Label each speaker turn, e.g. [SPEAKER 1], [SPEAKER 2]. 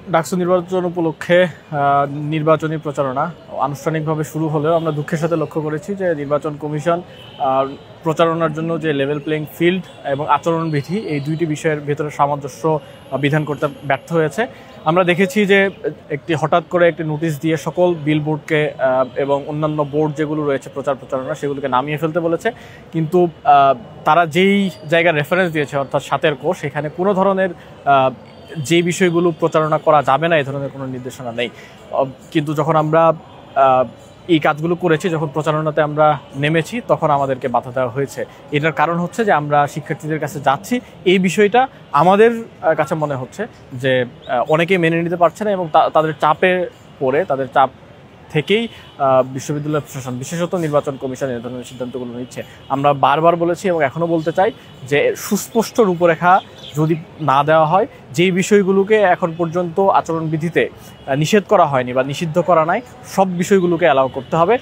[SPEAKER 1] ডাকসু নির্বাচন উপলক্ষে নির্বাচনী প্রচারণা আনুষ্ঠানিকভাবে শুরু হলেও আমরা দুঃখের সাথে লক্ষ্য করেছি যে নির্বাচন কমিশন প্রচারণার জন্য যে লেভেল প্লেইং ফিল্ড এবং আচরণবিধি এই দুইটি বিষয়ের ভেতরে সামঞ্জস্য বিধান করতে ব্যর্থ হয়েছে। আমরা দেখেছি যে হঠাৎ করে একটি নোটিশ দিয়ে সকল বিলবোর্ডকে এবং অন্যান্য বোর্ড যেগুলো রয়েছে প্রচারণা সেগুলোকে নামিয়ে ফেলতে বলেছে, কিন্তু তারা যেই জায়গায় রেফারেন্স দিয়েছে অর্থাৎ ৭ ক সেখানে কোনো ধরনের যে বিষয়গুলো প্রচারণা করা যাবে না এই ধরনের কোনো নির্দেশনা নেই। কিন্তু যখন আমরা এই কাজগুলো করেছি, যখন প্রচারণাতে আমরা নেমেছি, তখন আমাদেরকে বাধা দেওয়া হয়েছে। এটার কারণ হচ্ছে যে আমরা শিক্ষার্থীদের কাছে যাচ্ছি, এই বিষয়টা আমাদের কাছে মনে হচ্ছে যে অনেকেই মেনে নিতে পারছে না এবং তাদের চাপে পড়ে, তাদের চাপ থেকেই বিশ্ববিদ্যালয় প্রশাসন বিশেষত নির্বাচন কমিশন এই ধরনের সিদ্ধান্তগুলো নিচ্ছে। আমরা বারবার বলেছি এবং এখনও বলতে চাই যে সুস্পষ্ট রূপরেখা যদি না দেওয়া হয়, যেই বিষয়গুলোকে এখন পর্যন্ত আচরণবিধিতে নিষেধ করা হয়নি বা নিষিদ্ধ করা নাই, সব বিষয়গুলোকে অ্যালাউ করতে হবে।